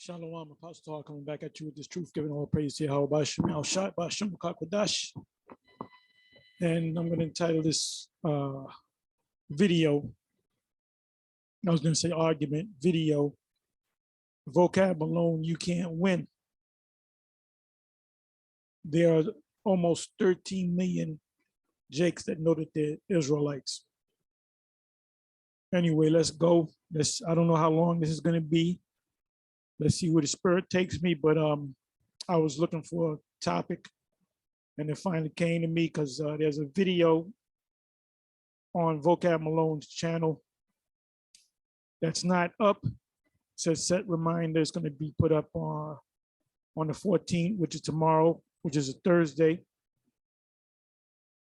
Shalom, Apostle Paul coming back at you with this truth, giving all praise to Yahweh Shem Al Shai B'Shem Kakwadash. And I'm going to entitle this video, I was going to say argument, video, Vocab Malone, you can't win. There are almost 13 million Jakes that know that they're Israelites. Anyway, let's go. I don't know how long this is going to be. Let's see where the spirit takes me, but I was looking for a topic and it finally came to me because there's a video on Vocab Malone's channel that's not up. It says set reminder is going to be put up on the 14th, which is tomorrow, which is a Thursday.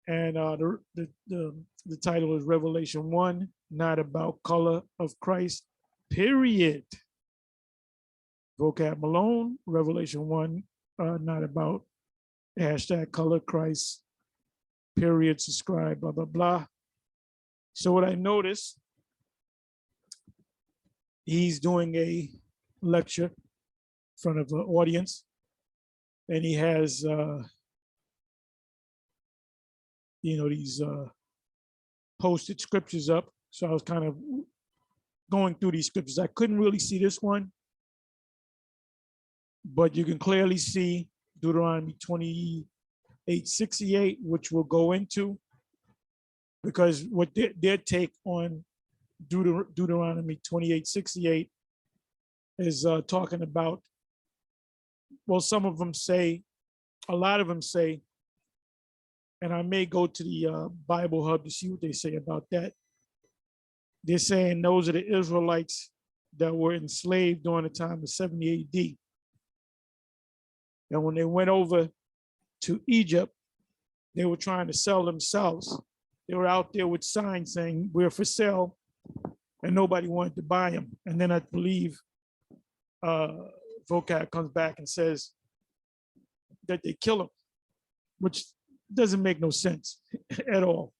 And the title is Revelation 1, not about color of Christ, period. Vocab Malone, Revelation 1, not about hashtag color Christ, period, subscribe, blah, blah, blah. So what I noticed, he's doing a lecture in front of an audience, and he has, these posted scriptures up. So I was kind of going through these scriptures. I couldn't really see this one, but you can clearly see Deuteronomy 28:68, which we'll go into, because what their take on Deuteronomy 28:68 is talking about, well, some of them say, a lot of them say, and I may go to the Bible Hub to see what they say about that. They're saying those are the Israelites that were enslaved during the time of 70 AD. And when they went over to Egypt, they were trying to sell themselves. They were out there with signs saying, we're for sale, and nobody wanted to buy them. And then I believe Vocab comes back and says that they kill them, which doesn't make no sense at all.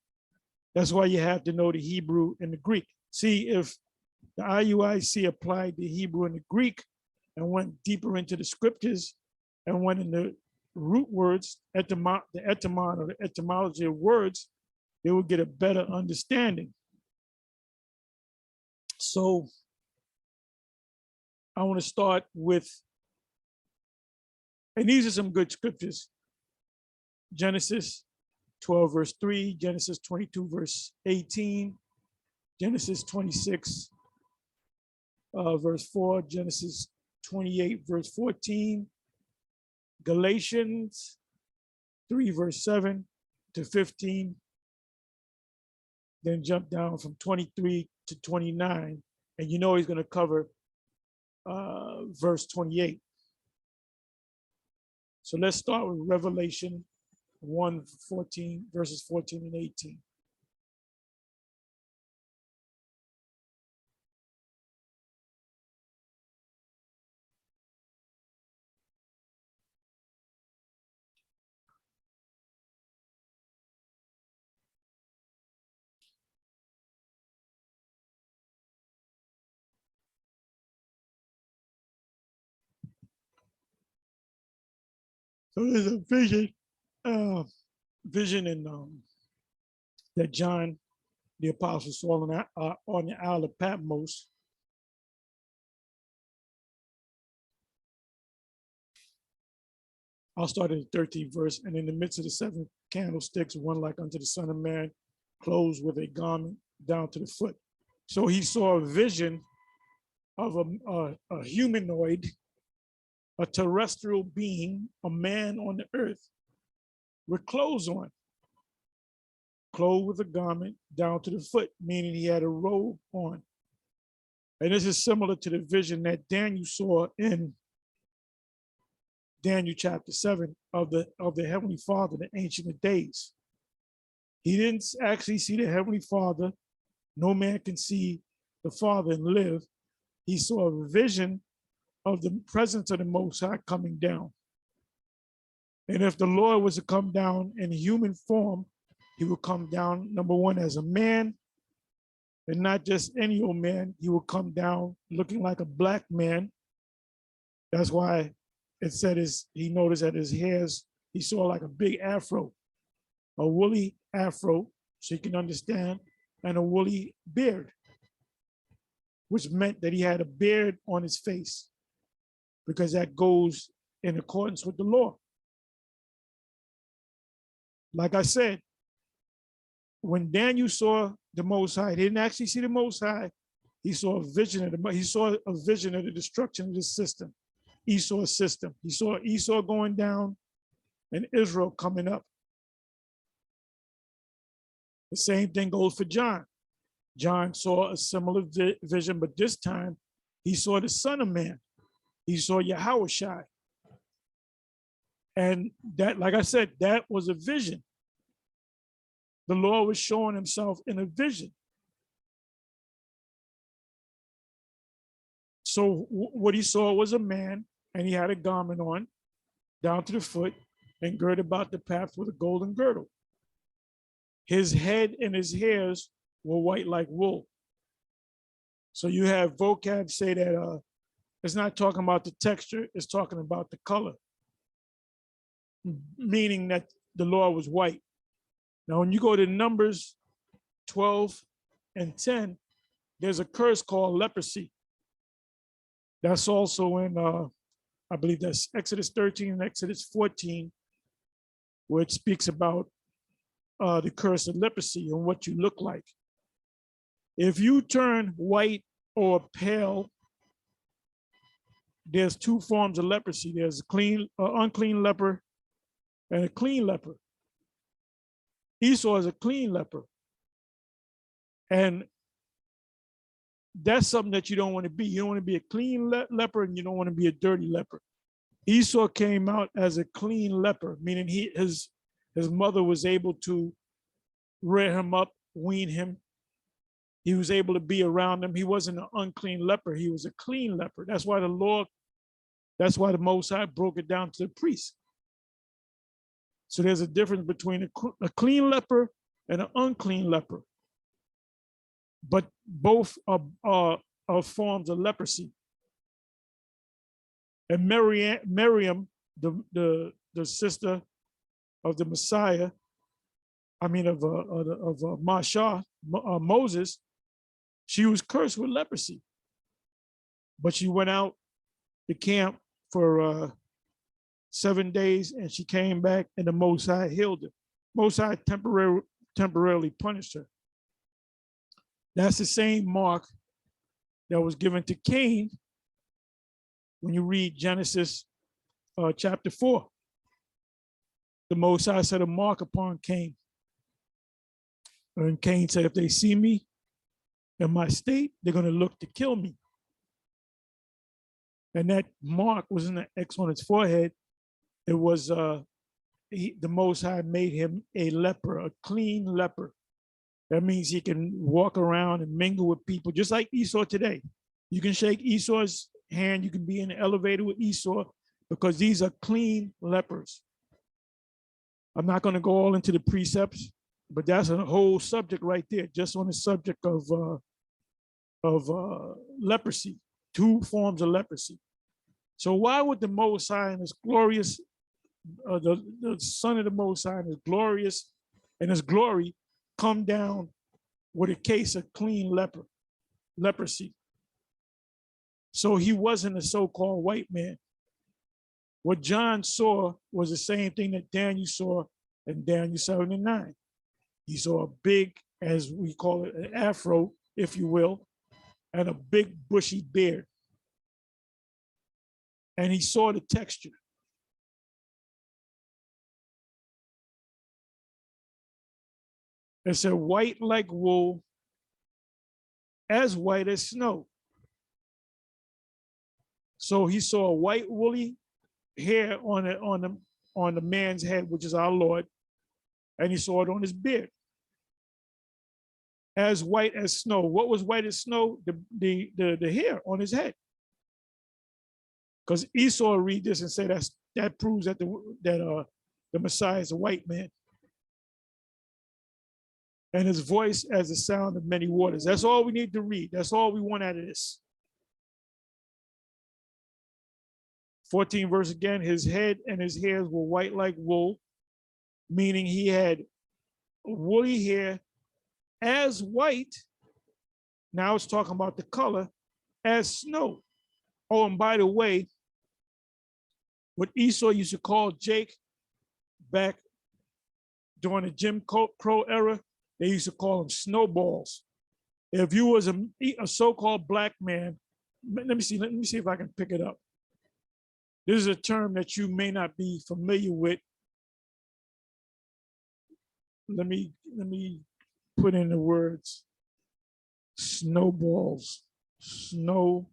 That's why you have to know the Hebrew and the Greek. See, if the IUIC applied the Hebrew and the Greek and went deeper into the scriptures and went in the root words, the etymology of words, they would get a better understanding. So I want to start with, and these are some good scriptures. Genesis 12, verse 3, Genesis 22, verse 18, Genesis 26, verse 4, Genesis 28, verse 14, Galatians 3, verse 7 to 15, then jump down from 23 to 29, and you know he's going to cover verse 28. So let's start with Revelation 1:14, verses 14 and 18. So there's a vision in that John the Apostle saw on the Isle of Patmos. I'll start at the 13th verse. And in the midst of the 7 candlesticks, one like unto the Son of Man, clothed with a garment down to the foot. So he saw a vision of a humanoid, a terrestrial being, a man on the earth with clothes on, clothed with a garment down to the foot, meaning he had a robe on. And this is similar to the vision that Daniel saw in Daniel chapter 7 of the Heavenly Father, the Ancient of Days. He didn't actually see the Heavenly Father. No man can see the Father and live. He saw a vision of the presence of the Most High coming down. And if the Lord was to come down in human form, he would come down, number one, as a man, and not just any old man. He would come down looking like a black man That's why it said he noticed that his hairs, he saw like a big afro, a woolly afro, so you can understand, and a woolly beard, which meant that he had a beard on his face, because that goes in accordance with the law. Like I said, when Daniel saw the Most High, he didn't actually see the Most High. He saw a vision of the destruction of the system, Esau's system. He saw Esau going down and Israel coming up. The same thing goes for John. John saw a similar vision, but this time he saw the Son of Man. He saw Yahushua. And that, like I said, that was a vision. The Lord was showing himself in a vision. So what he saw was a man, and he had a garment on down to the foot and girded about the path with a golden girdle. His head and his hairs were white like wool. So you have vocab say that it's not talking about the texture, it's talking about the color, meaning that the Lord was white. Now, when you go to Numbers 12 and 10, there's a curse called leprosy. That's also in, I believe that's Exodus 13 and Exodus 14, where it speaks about the curse of leprosy and what you look like. If you turn white or pale, there's two forms of leprosy. There's a clean, unclean leper and a clean leper. Esau is a clean leper. And that's something that you don't want to be. You don't want to be a clean leper, and you don't want to be a dirty leper. Esau came out as a clean leper, meaning his mother was able to rear him up, wean him. He was able to be around them. He wasn't an unclean leper. He was a clean leper. That's why the Most High broke it down to the priest. So there's a difference between a clean leper and an unclean leper. But both are forms of leprosy. And Miriam, the sister of the Messiah, Moses, she was cursed with leprosy. But she went out to camp for 7 days, and she came back, and the Most High healed her. Most High temporarily punished her. That's the same mark that was given to Cain when you read Genesis chapter 4. The Most High set a mark upon Cain. And Cain said, if they see me in my state, they're going to look to kill me. And that mark was in the X on his forehead. It was the Most High made him a leper, a clean leper. That means he can walk around and mingle with people, just like Esau today. You can shake Esau's hand. You can be in the elevator with Esau, because these are clean lepers. I'm not going to go all into the precepts, but that's a whole subject right there, just on the subject of leprosy, two forms of leprosy. So why would the Most High and his glorious, the Son of the Most High and his glorious and his glory come down with a case of clean leprosy? So he wasn't a so-called white man. What John saw was the same thing that Daniel saw in Daniel 7 and 9. He saw a big, as we call it, an afro, if you will, and a big bushy beard. And he saw the texture. It said white like wool, as white as snow. So he saw a white woolly hair on the man's head, which is our Lord, and he saw it on his beard. As white as snow. What was white as snow? The hair on his head. Because Esau read this and say that proves that the Messiah is a white man. And his voice as the sound of many waters. That's all we need to read. That's all we want out of this. 14 verse again, his head and his hairs were white like wool, meaning he had woolly hair as white. Now it's talking about the color as snow. Oh, and by the way, what Esau used to call Jake back during the Jim Crow era, they used to call them snowballs. If you was a so-called black man, let me see if I can pick it up. This is a term that you may not be familiar with. Let me put in the words. Snowballs. Snowball.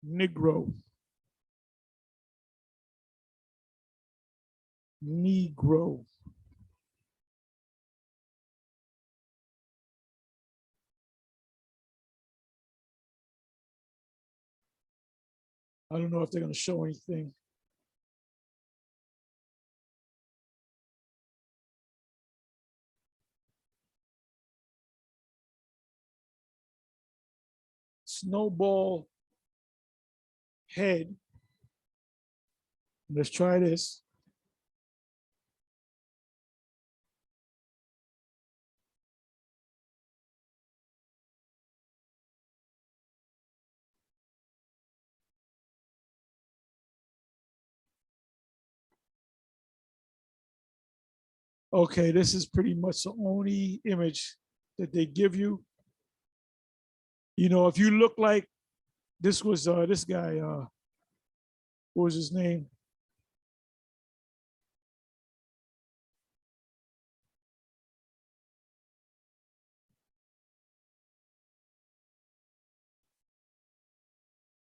Negro. Negro. I don't know if they're going to show anything. Snowball head. Let's try this. Okay, this is pretty much the only image that they give you. You know, if you look like this was this guy, what was his name?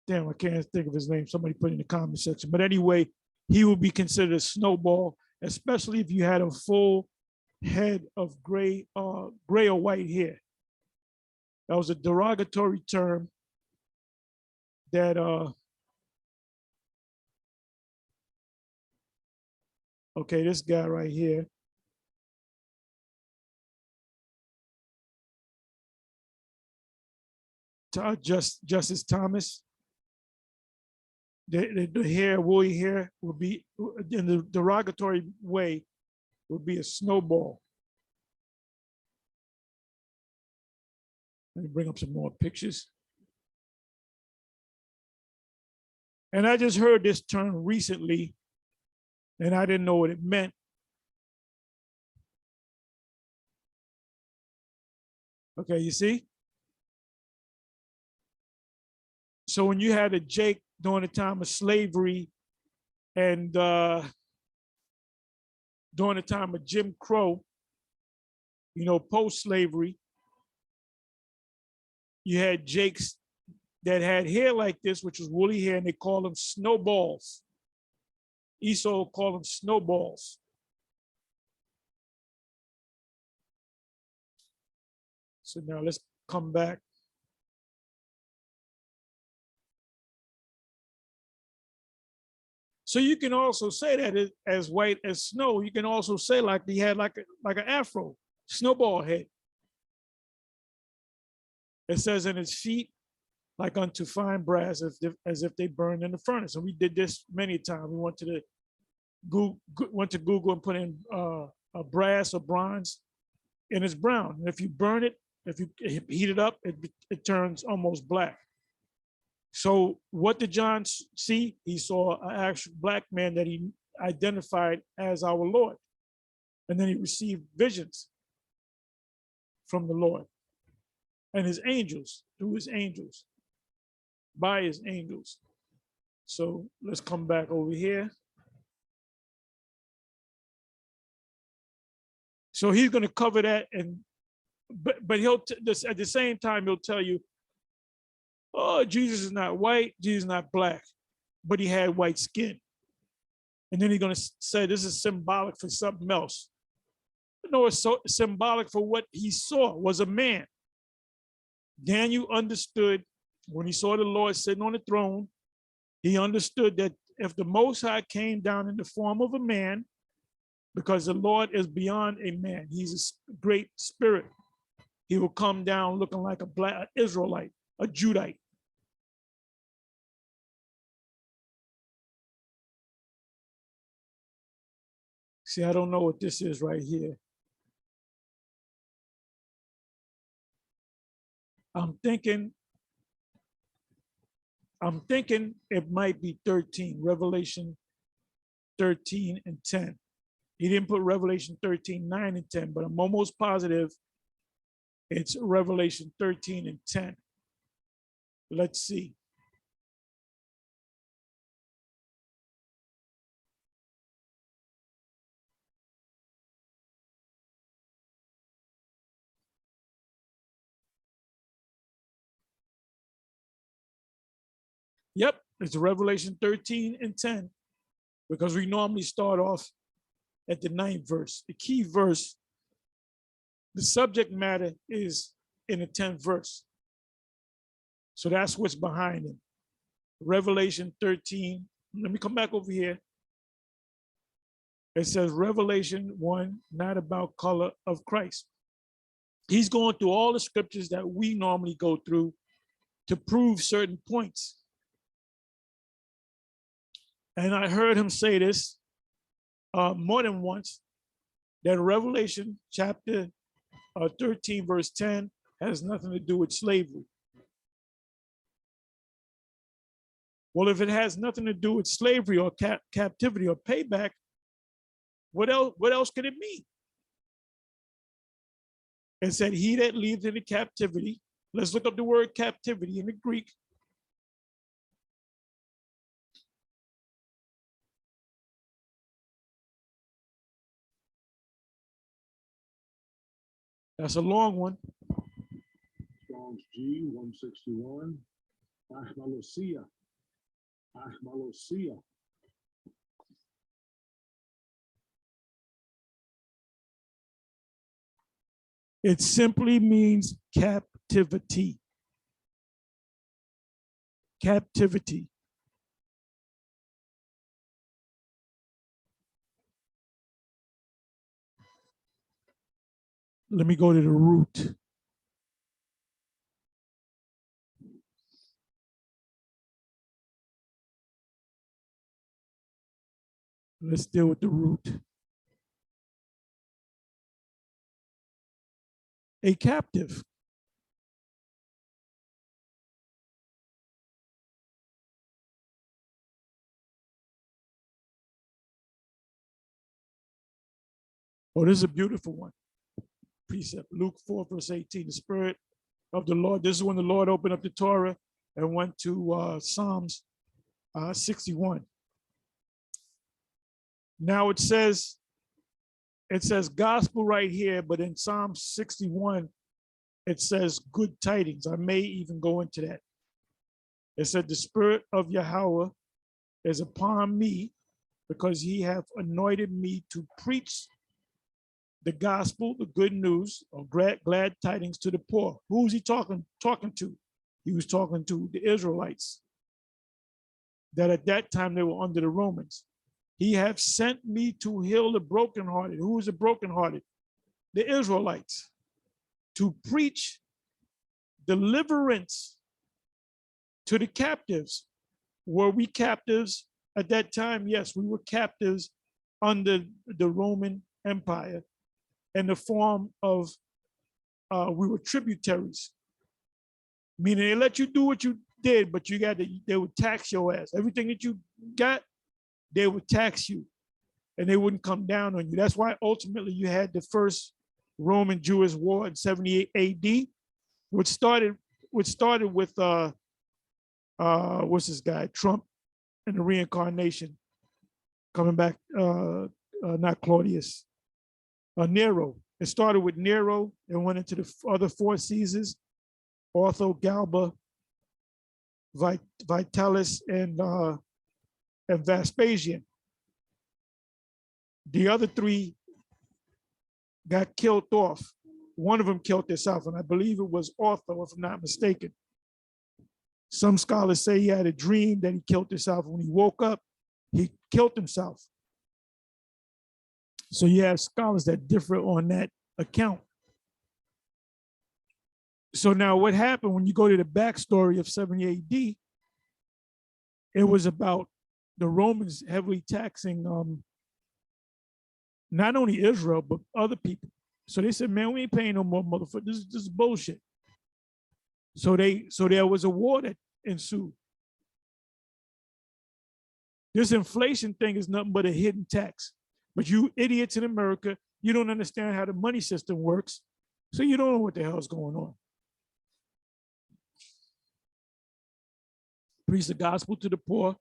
Damn, I can't think of his name. Somebody put it in the comment section. But anyway, he would be considered a snowball, especially if you had a full head of gray or white hair. That was a derogatory term that okay, this guy right here. Justice Thomas. The hair, woolly hair, would be in the derogatory way, would be a snowball. Let me bring up some more pictures. And I just heard this term recently, and I didn't know what it meant. Okay, you see? So when you had a Jake during the time of slavery and during the time of Jim Crow, you know, post-slavery, you had Jakes that had hair like this, which was woolly hair, and they called them snowballs. Esau called them snowballs. So now let's come back. So you can also say that as white as snow. You can also say like he had like an afro, snowball head. It says in his feet, like unto fine brass, as if they burned in the furnace. And we did this many times. We went to Google and put in a brass or bronze, and it's brown. And if you burn it, if you heat it up, it turns almost black. So what did John see? He saw an actual black man that he identified as our Lord. And then he received visions from the Lord and his angels, through his angels, by his angels. So let's come back over here. So he's going to cover that, but he'll at the same time he'll tell you, oh, Jesus is not white, Jesus is not black, but he had white skin. And then he's going to say this is symbolic for something else. No, it's so symbolic for what he saw was a man. Daniel understood when he saw the Lord sitting on the throne, he understood that if the Most High came down in the form of a man, because the Lord is beyond a man, he's a great spirit. he will come down looking like a black Israelite, a Judite. See, I don't know what this is right here. I'm thinking it might be 13, Revelation 13 and 10. He didn't put Revelation 13, 9 and 10, but I'm almost positive it's Revelation 13 and 10. Let's see. Yep, it's Revelation 13 and 10, because we normally start off at the 9th verse. The key verse, the subject matter is in the 10th verse. So that's what's behind him. Revelation 13. Let me come back over here. It says Revelation 1, not about color of Christ. He's going through all the scriptures that we normally go through to prove certain points. And I heard him say this more than once, that Revelation chapter 13, verse 10 has nothing to do with slavery. Well, if it has nothing to do with slavery or captivity or payback, what else could it mean? It said, he that leads into captivity. Let's look up the word captivity in the Greek. That's a long one. Strong's G 161. Ahmalosia. Ahmalosia. It simply means captivity. Captivity. Let me go to the root. Let's deal with the root. A captive. Oh, this is a beautiful one. Precept, Luke 4, verse 18, the Spirit of the Lord. This is when the Lord opened up the Torah and went to Psalms 61. Now it says gospel right here, but in Psalm 61, it says good tidings. I may even go into that. It said, the Spirit of Yahweh is upon me, because he hath anointed me to preach the gospel, the good news of glad tidings to the poor. Who's he talking to? He was talking to the Israelites, that at that time they were under the Romans. He hath sent me to heal the brokenhearted. Who is the brokenhearted? The Israelites. To preach deliverance to the captives. Were we captives at that time? Yes, we were captives under the Roman Empire in the form of, we were tributaries. Meaning they let you do what you did, but they would tax your ass. Everything that you got, they would tax you, and they wouldn't come down on you. That's why ultimately you had the first Roman Jewish war in 78 AD, which started with what's this guy, Trump, and the reincarnation coming back, not Claudius, Nero. It started with Nero and went into the other four Caesars, Otho, Galba, Vitalis, and Vespasian. The other three got killed off. One of them killed himself, and I believe it was Otho, if I'm not mistaken. Some scholars say he had a dream that he killed himself. When he woke up, he killed himself. So you have scholars that differ on that account. So now what happened when you go to the backstory of 70 AD, it was about the Romans heavily taxing not only Israel, but other people. So they said, man, we ain't paying no more, motherfucker. This is bullshit. So there was a war that ensued. This inflation thing is nothing but a hidden tax. But you idiots in America, you don't understand how the money system works. So you don't know what the hell's going on. Preach the gospel to the poor.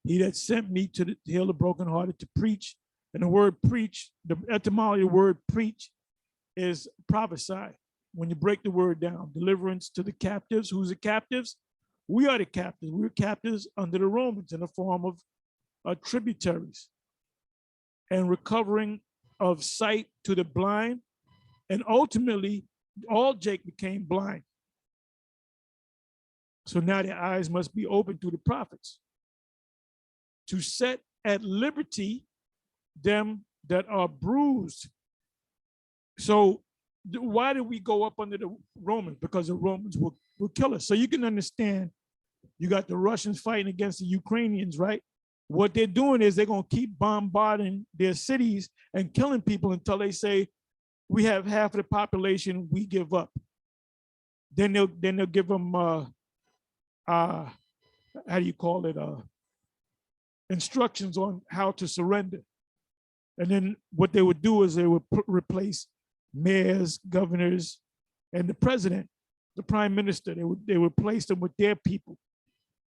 He that sent me to heal the brokenhearted, to preach. And the word preach, the etymology of the word preach is prophesy. When you break the word down, deliverance to the captives. Who's the captives? We are the captives. We're captives under the Romans in the form of tributaries. And recovering of sight to the blind. And ultimately, all Jake became blind. So now their eyes must be opened through the prophets. To set at liberty them that are bruised. So why did we go up under the Romans? Because the Romans will kill us. So you can understand, you got the Russians fighting against the Ukrainians, right? What they're doing is they're going to keep bombarding their cities and killing people until they say, we have half of the population, we give up. Then they'll give them, how do you call it? Instructions on how to surrender. And then what they would do is they would replace mayors, governors, and the president, the prime minister. They would replace them with their people.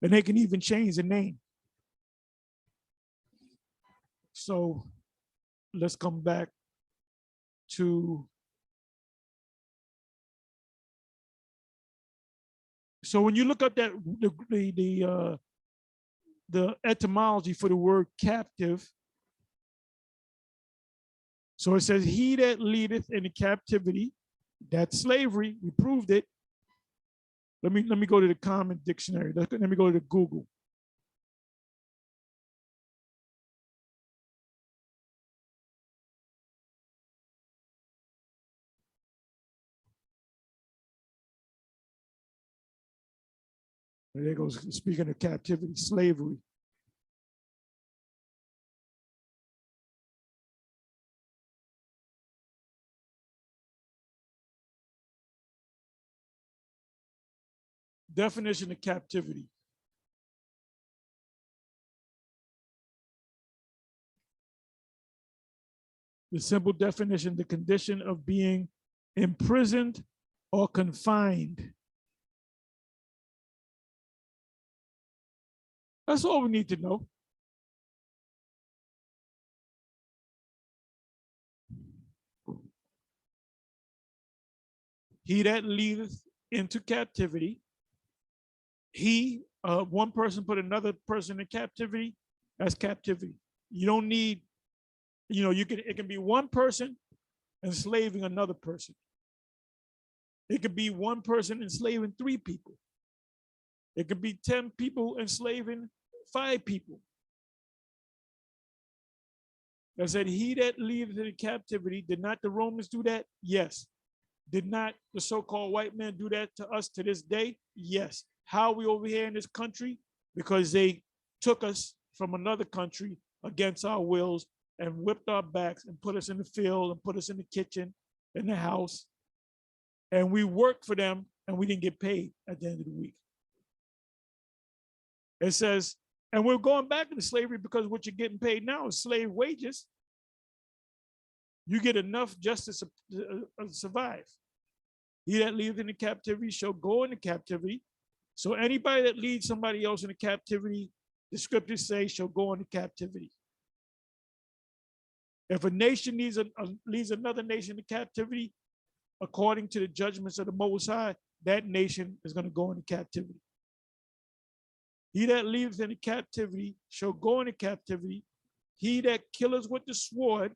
And they can even change the name. So let's come back to, so when you look at that, the etymology for the word captive, so it says, he that leadeth into captivity, that's slavery, we proved it. Let me go to the Common Dictionary. Let me go to Google. There goes, speaking of captivity, slavery. Definition of captivity. The simple definition, the condition of being imprisoned or confined. That's all we need to know. He that leadeth into captivity, he, one person put another person in captivity, that's captivity. You don't need, it can be one person enslaving another person. It could be one person enslaving 3 people. It could be 10 people enslaving 5 people. I said, he that leadeth into captivity, did not the Romans do that? Yes. Did not the so-called white man do that to us to this day? Yes. How are we over here in this country? Because they took us from another country against our wills and whipped our backs and put us in the field and put us in the kitchen, in the house. And we worked for them and we didn't get paid at the end of the week. It says, and we're going back into slavery because what you're getting paid now is slave wages. You get enough just to survive. He that leads into captivity shall go into captivity. So anybody that leads somebody else into captivity, the scriptures say shall go into captivity. If a nation leads another nation to captivity, according to the judgments of the Most High, that nation is going to go into captivity. He that leads into captivity shall go into captivity. He that killeth with the sword.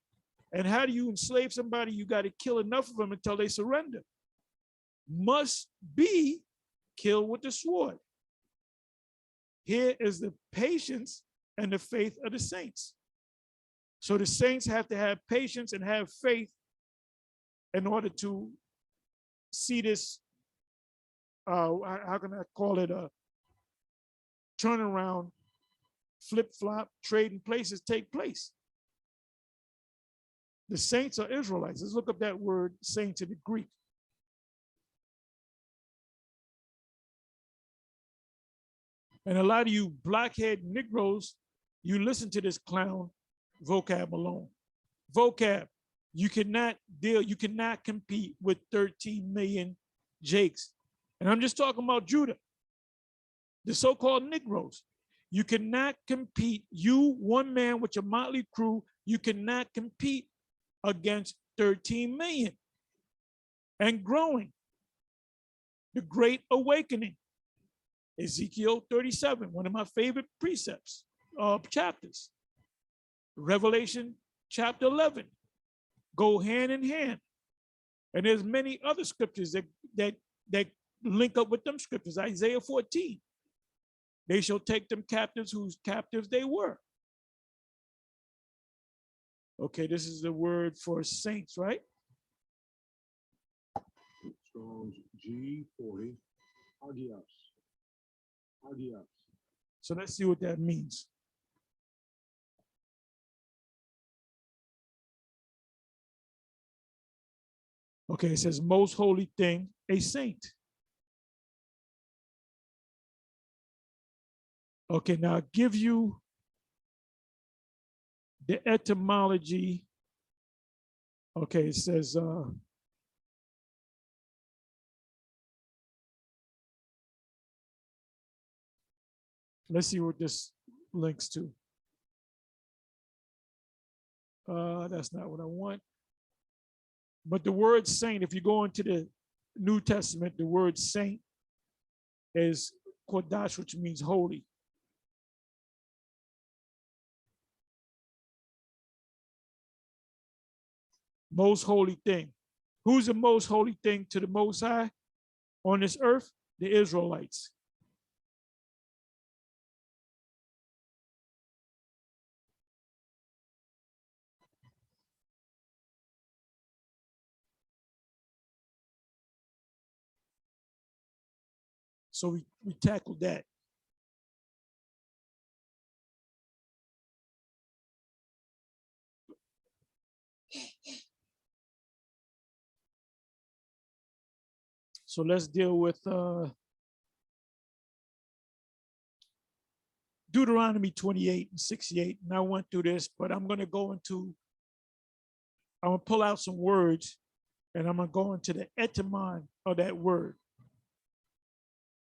And how do you enslave somebody? You got to kill enough of them until they surrender. Must be killed with the sword. Here is the patience and the faith of the saints. So the saints have to have patience and have faith in order to see this how can I call it, a turnaround, flip flop, trading places take place. The saints are Israelites. Let's look up that word saints in the Greek. And a lot of you blockhead Negroes, you listen to this clown, Vocab Malone. Vocab, you cannot compete with 13 million Jakes. And I'm just talking about Judah, the so-called Negroes. You cannot compete, you, one man with your motley crew, you cannot compete against 13 million and growing. The Great Awakening. Ezekiel 37, one of my favorite precepts, chapters. Revelation chapter 11, go hand in hand. And there's many other scriptures that link up with them scriptures. Isaiah 14, they shall take them captives whose captives they were. Okay, this is the word for saints, right? Strong's G40, hagios. Hagios. So let's see what that means. Okay, it says most holy thing, a saint. Okay, now I'll give you the etymology. Okay, it says, let's see what this links to. That's not what I want. But the word saint, if you go into the New Testament, the word saint is kodash, which means holy. Most holy thing. Who's the most holy thing to the Most High on this earth? The Israelites. So we tackled that. So let's deal with Deuteronomy 28 and 68. And I went through this, but I'm going to pull out some words and I'm going to go into the etymon of that word,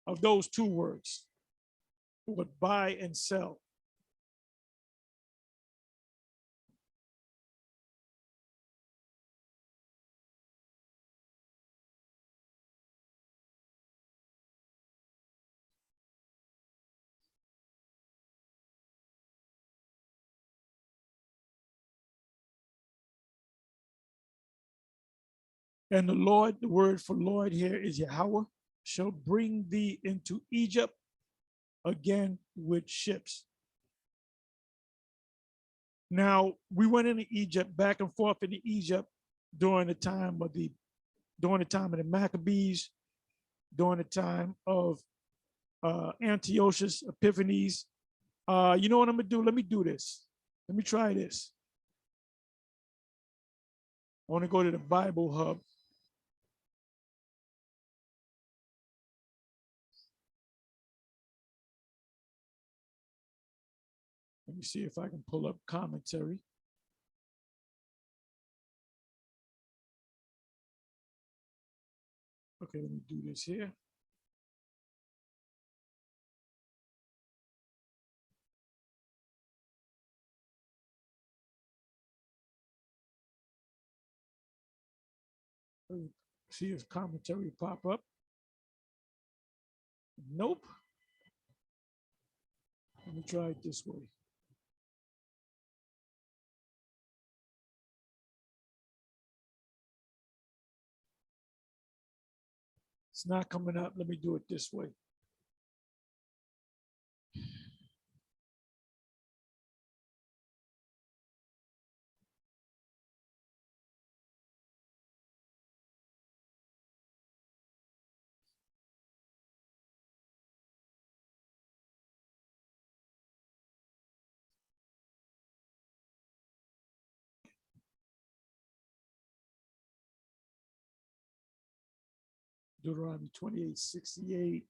of those two words, would buy and sell. And the Lord, the word for Lord here is Yahweh, shall bring thee into Egypt again with ships. Now, we went into Egypt, back and forth into Egypt during the time of the Maccabees, during the time of Antiochus Epiphanes. You know what I'm gonna do? Let me do this. Let me try this. I want to go to the Bible Hub. Let me see if I can pull up commentary. Okay, let me do this here. See if commentary pop up. Nope. Let me try it this way. It's not coming up. Let me do it this way. Deuteronomy 28:68.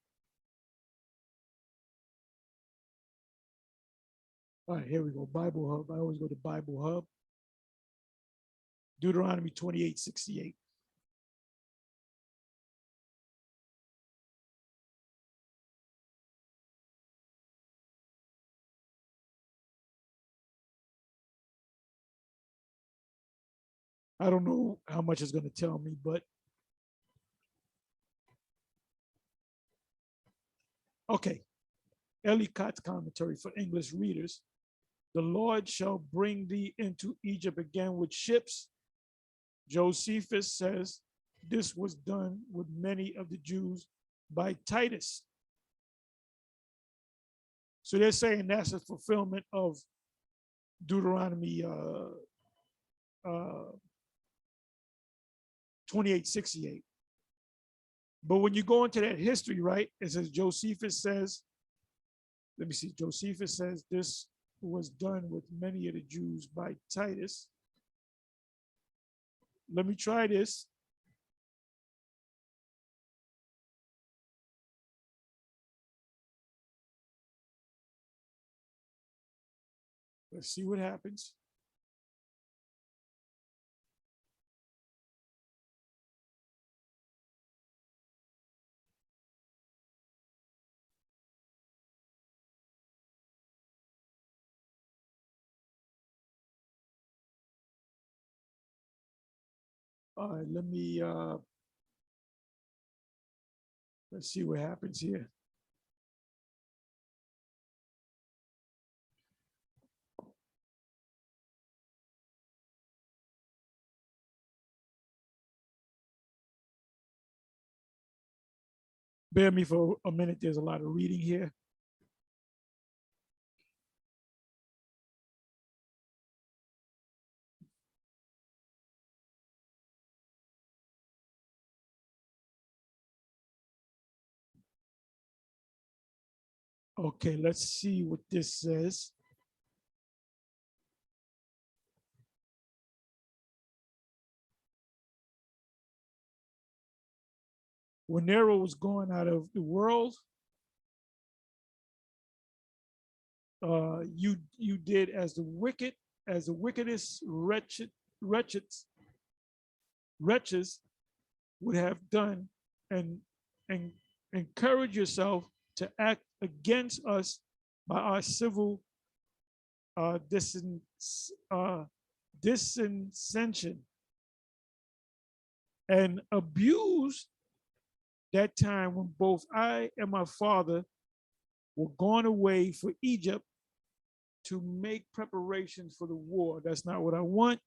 All right, here we go. Bible Hub. I always go to Bible Hub. Deuteronomy 28:68. I don't know how much it's going to tell me, but okay. Ellicott's commentary for English readers. The Lord shall bring thee into Egypt again with ships. Josephus says this was done with many of the Jews by Titus. So they're saying that's a fulfillment of Deuteronomy 28:68. But when you go into that history, right, it says Josephus says, let me see, Josephus says this was done with many of the Jews by Titus. Let me try this. Let's see what happens. All right, let's see what happens here. Bear me for a minute. There's a lot of reading here. Okay, let's see what this says. When Nero was going out of the world, you did as the wickedest wretches would have done, and encourage yourself to act against us by our civil dissension, and abuse that time when both I and my father were gone away for Egypt to make preparations for the war. That's not what I want.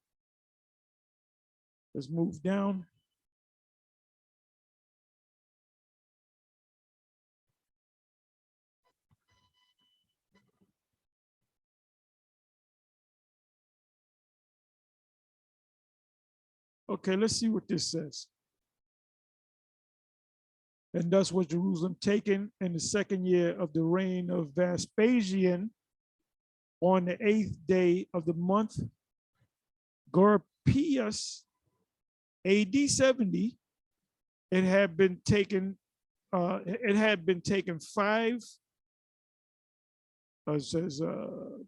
Let's move down. Okay, let's see what this says. And thus was Jerusalem taken in the second year of the reign of Vespasian, on the 8th day of the month Gorpius, AD 70. It had been taken. Five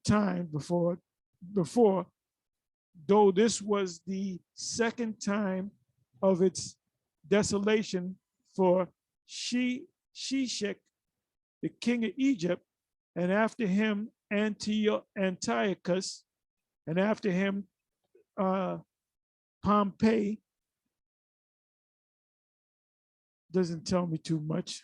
times before, though this was the second time of its desolation for Shishak, the king of Egypt, and after him Antiochus, and after him Pompey. Doesn't tell me too much.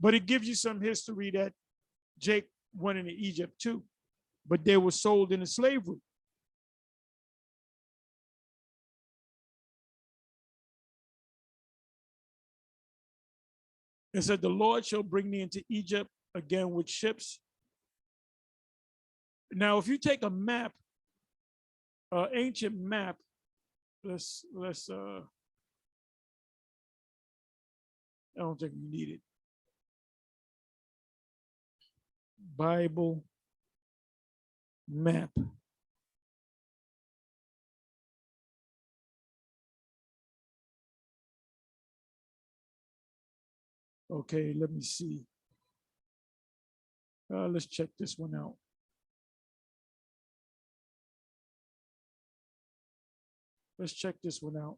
But it gives you some history that Jake went into Egypt too, but they were sold into slavery. It said, the Lord shall bring me into Egypt again with ships. Now, if you take a map, ancient map, let's I don't think we need it. Bible map. Okay, let me see. Let's check this one out. Let's check this one out.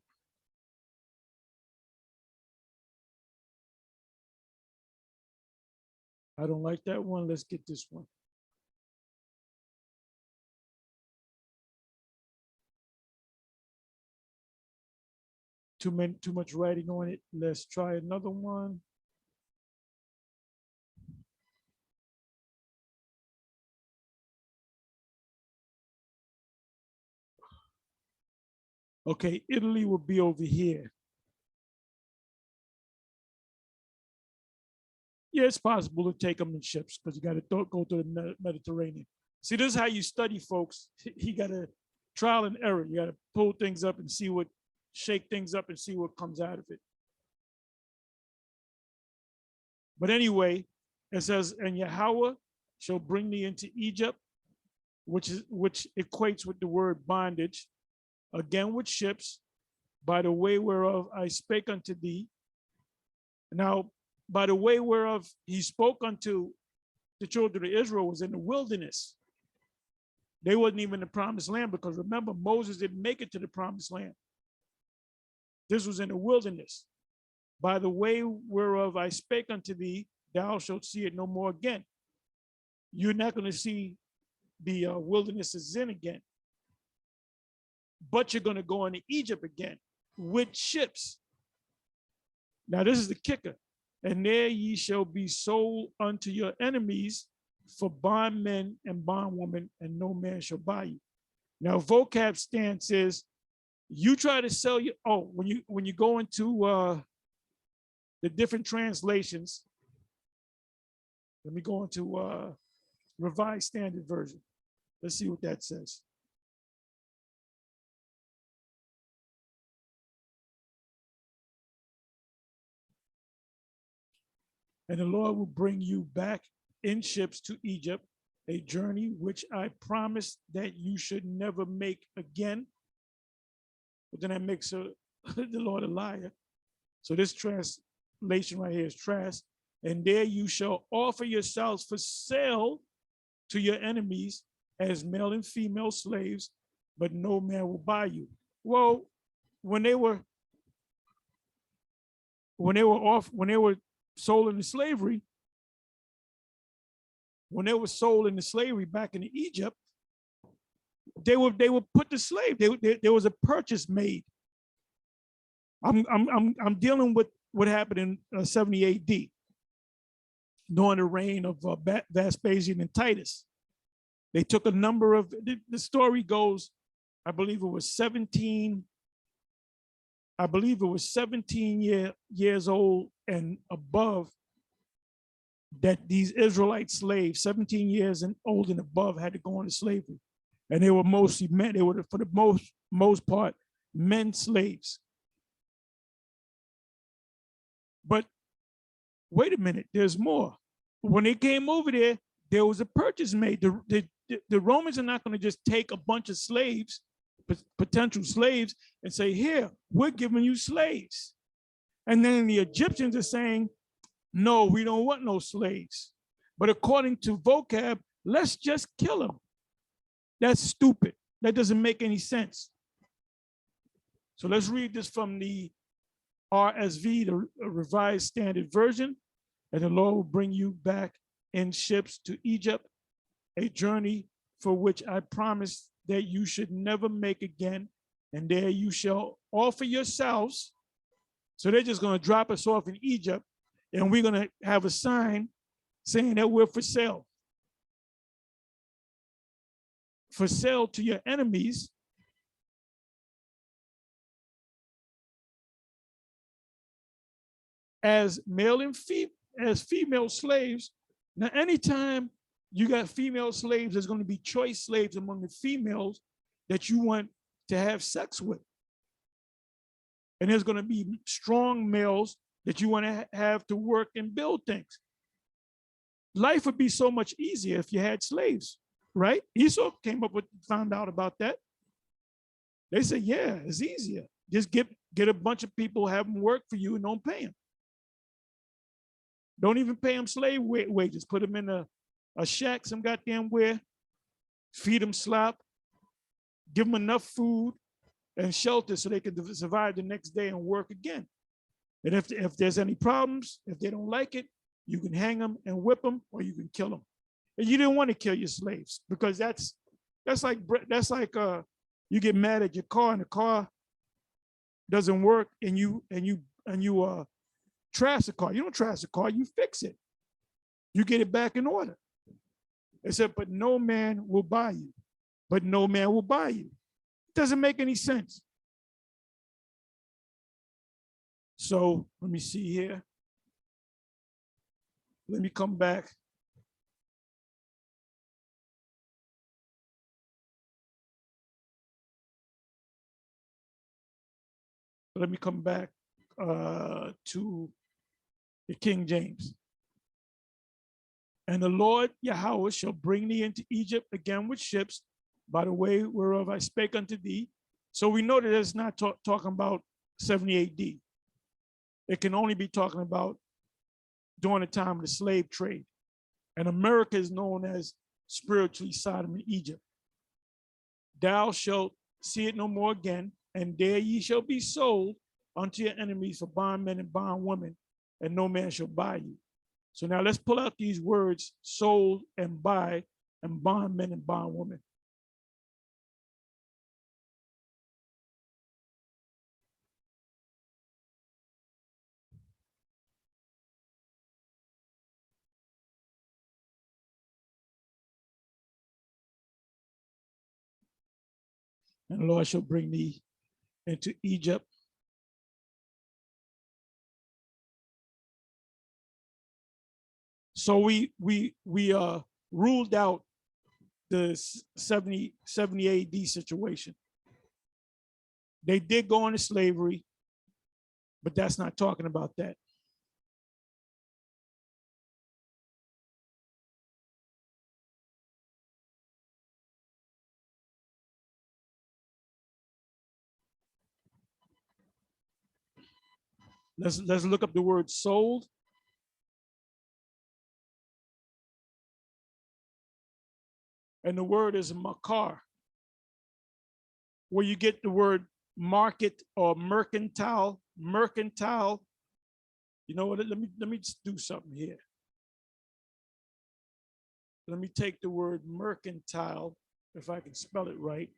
I don't like that one. Let's get this one. Too much writing on it. Let's try another one. Okay, Italy will be over here. Yeah, it's possible to take them in ships because you got to go to the Mediterranean. See, this is how you study, folks. You got to trial and error. You got to pull things up and see what, shake things up and see what comes out of it. But anyway, it says, and Yahweh shall bring thee into Egypt, which equates with the word bondage, again with ships, by the way whereof I spake unto thee. Now, by the way whereof he spoke unto the children of Israel was in the wilderness. They wasn't even in the promised land because remember, Moses didn't make it to the promised land. This was in the wilderness. By the way whereof I spake unto thee, thou shalt see it no more again. You're not going to see the wilderness of Zin again. But you're going to go into Egypt again with ships. Now, this is the kicker. And there ye shall be sold unto your enemies for bondmen and bondwomen, and no man shall buy you. Now, vocab stance is you try to sell your, when you go into the different translations, let me go into Revised Standard Version. Let's see what that says. And the Lord will bring you back in ships to Egypt, a journey which I promised that you should never make again. But then that makes the Lord a liar. So this translation right here is trash. And there you shall offer yourselves for sale to your enemies as male and female slaves, but no man will buy you. Well, when they were sold into slavery, back in Egypt, they were put to slave. There was a purchase made. I'm dealing with what happened in 70 AD during the reign of Vespasian and Titus. They took a number of, the story goes, I believe it was 17 years old and above, that these Israelite slaves, 17 years and old and above, had to go into slavery. And they were mostly men. They were, for the most part, men slaves. But wait a minute, there's more. When they came over there was a purchase made. The Romans are not going to just take a bunch of slaves, potential slaves, and say, here, we're giving you slaves. And then the Egyptians are saying, no, we don't want no slaves. But according to vocab, let's just kill them. That's stupid. That doesn't make any sense. So let's read this from the RSV, the Revised Standard Version. And the Lord will bring you back in ships to Egypt, a journey for which I promised that you should never make again. And there you shall offer yourselves. So they're just going to drop us off in Egypt, and we're going to have a sign saying that we're for sale. For sale to your enemies. As male and female slaves. Now, anytime you got female slaves, there's going to be choice slaves among the females that you want to have sex with. And there's going to be strong males that you want to have to work and build things. Life would be so much easier if you had slaves, right? Esau found out about that. They said, yeah, it's easier. Just get a bunch of people, have them work for you and don't pay them. Don't even pay them slave wages. Put them in a shack, some goddamn where, feed them slop, give them enough food and shelter so they can survive the next day and work again. And if there's any problems, if they don't like it, you can hang them and whip them, or you can kill them. And you didn't want to kill your slaves, because that's like you get mad at your car and the car doesn't work, and you trash the car. You don't trash the car, you fix it. You get it back in order. It said, but no man will buy you. But no man will buy you. It doesn't make any sense. So let me see here. Let me come back. Let me come back to the King James. And the Lord Yahweh shall bring thee into Egypt again with ships, by the way whereof I spake unto thee. So we know that it's not talking about 70 AD. It can only be talking about during the time of the slave trade. And America is known as spiritually Sodom and Egypt. Thou shalt see it no more again, and there ye shall be sold unto your enemies for bondmen and bondwomen, and no man shall buy you. So now let's pull out these words, sold and buy, and bondmen and bondwomen. And the Lord shall bring thee into Egypt. So we ruled out the 70 AD situation. They did go into slavery, but that's not talking about that. Let's look up the word sold. And the word is makar, where you get the word market or mercantile. Mercantile. You know what? Let me just do something here. Let me take the word mercantile, if I can spell it right.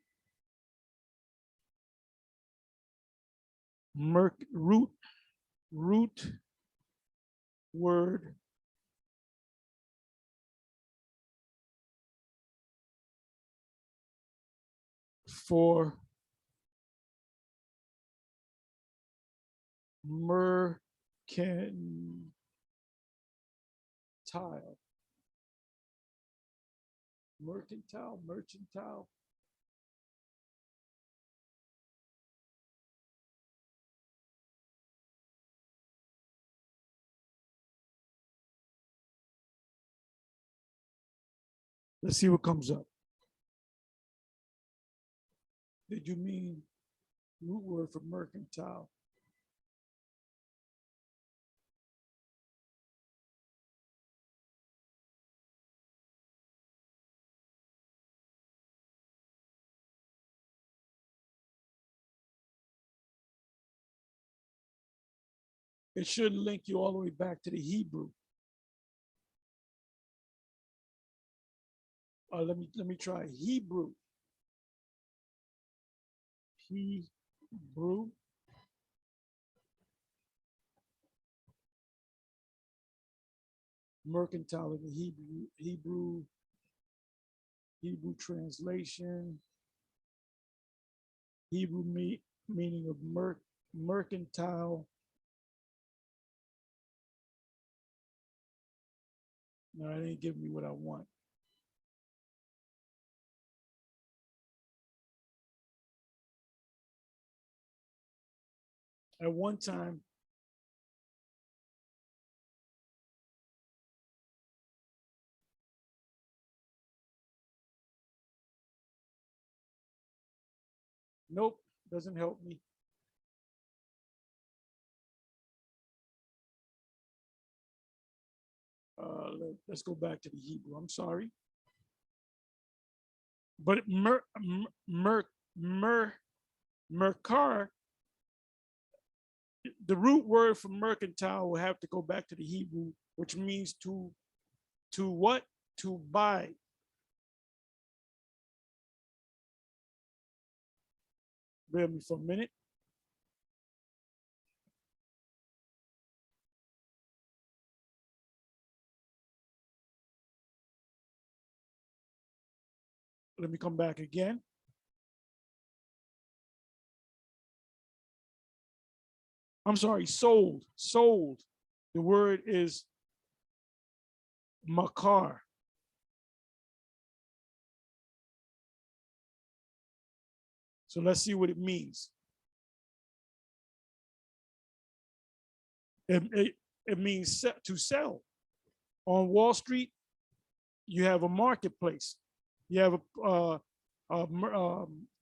Root word for mercantile. Mercantile. Let's see what comes up. Did you mean root word for mercantile? It should link you all the way back to the Hebrew. Let me try Hebrew. Hebrew. Mercantile in the Hebrew translation. Hebrew meaning of mercantile. No, it ain't giving me what I want. At one time, nope, doesn't help me. Let's go back to the Hebrew. I'm sorry. But merkar, the root word for mercantile will have to go back to the Hebrew, which means to what? To buy. Bear with me for a minute. Let me come back again. I'm sorry, sold. Sold. The word is makar. So let's see what it means. It means to sell. On Wall Street, you have a marketplace. You have a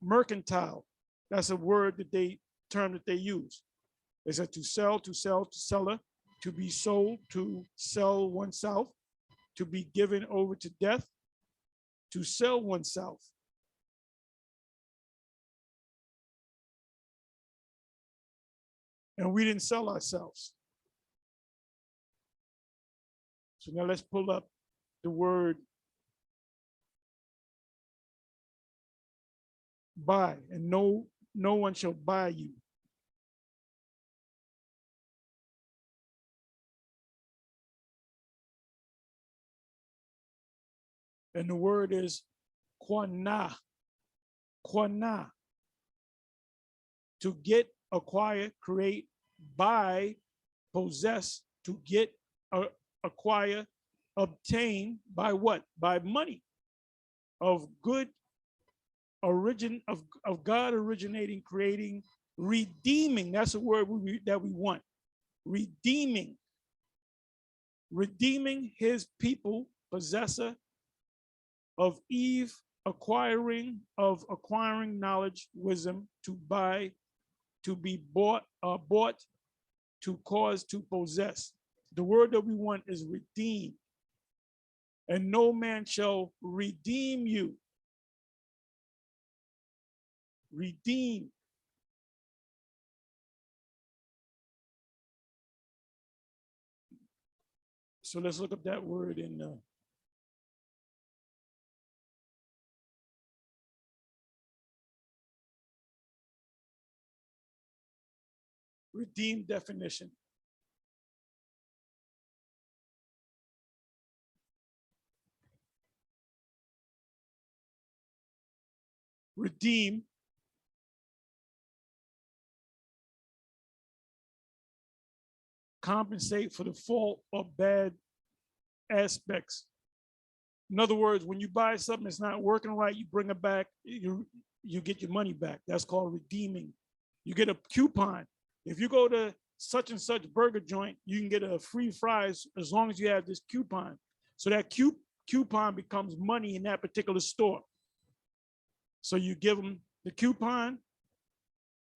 mercantile. That's a word term that they use. They said to sell, to seller, to be sold, to sell oneself, to be given over to death, to sell oneself. And we didn't sell ourselves. So now let's pull up the word buy, and no one shall buy you. And the word is quana. Quana. To get, acquire, create, buy, possess, to get, acquire, obtain by what? By money. Of good of God originating, creating, redeeming. That's a word that we want. Redeeming. Redeeming his people, possessor of Eve, acquiring knowledge, wisdom, to buy, to be bought, to cause, to possess. The word that we want is redeem. And no man shall redeem you. Redeem. So let's look up that word in redeem definition. Redeem compensate for the fault or bad aspects. In other words, when you buy something that's not working right, you bring it back, you get your money back. That's called redeeming. You get a coupon. If you go to such and such burger joint, you can get a free fries as long as you have this coupon. So that coupon becomes money in that particular store. So you give them the coupon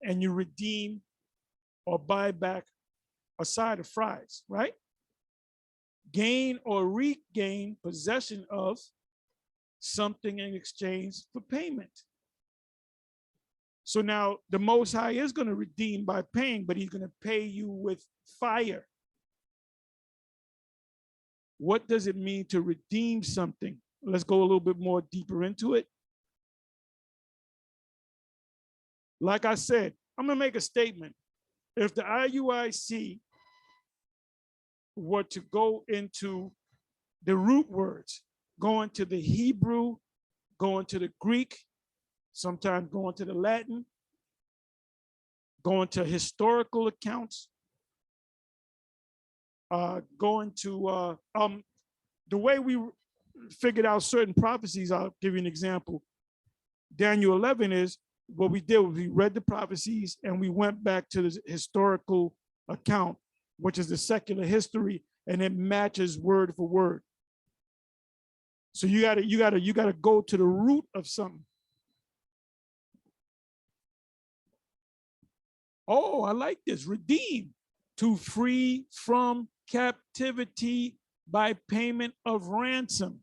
and you redeem or buy back a side of fries, right? Gain or regain possession of something in exchange for payment. So now the Most High is going to redeem by paying, but he's going to pay you with fire. What does it mean to redeem something? Let's go a little bit more deeper into it. Like I said, I'm going to make a statement. If the IUIC were to go into the root words, go into the Hebrew, go into the Greek, sometimes go into the Latin, go into historical accounts, go into the way we figured out certain prophecies. I'll give you an example. Daniel 11 is what we did. We read the prophecies and we went back to the historical account, which is the secular history, and it matches word for word. So you gotta go to the root of something. Oh, I like this. Redeem, to free from captivity by payment of ransom.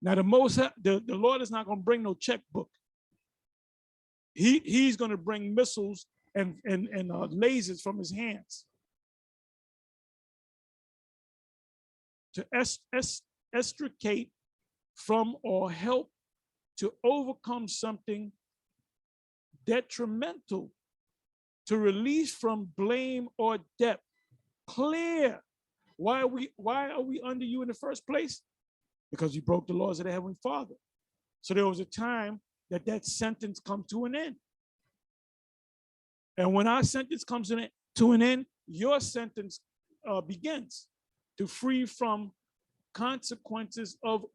Now the Lord is not going to bring no checkbook. He's going to bring missiles and lasers from his hands to extricate from or help to overcome something detrimental, to release from blame or debt. Clear. Why are we under you in the first place? Because you broke the laws of the Heavenly Father. So there was a time that sentence come to an end. And when our sentence comes to an end, your sentence begins to free from consequences of,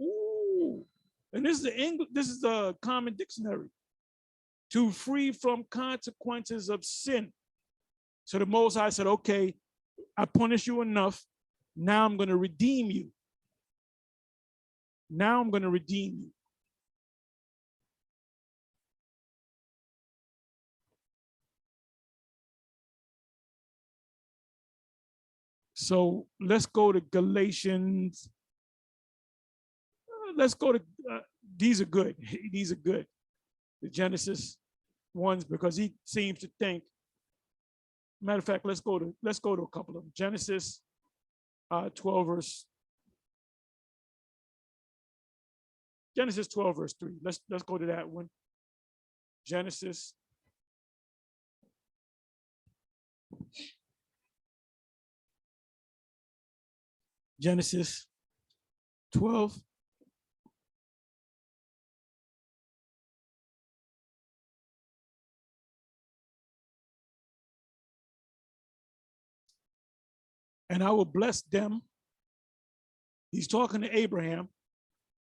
and this is a common dictionary, to free from consequences of sin. So the Most High said, okay, I punish you enough. Now I'm going to redeem you. Now I'm going to redeem you. So let's go to Galatians. Let's go to, these are good. These are good. The Genesis ones, because he seems to think, matter of fact, let's go to a couple of them. Genesis 12 verse 3. Let's go to that one. Genesis 12. And I will bless them. He's talking to Abraham.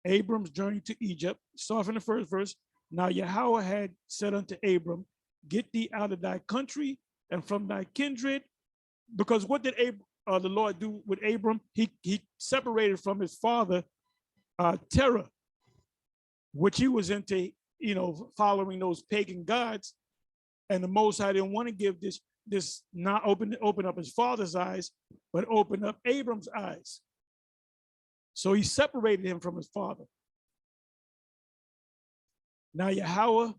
Abram's journey to Egypt. Start from the first verse. Now Yahweh had said unto Abram, get thee out of thy country and from thy kindred. Because what did the Lord do with Abram? He separated from his father, Terah, which he was into, following those pagan gods. And the Most High didn't want to give this not open up his father's eyes, but open up Abram's eyes. So he separated him from his father. Now Yahweh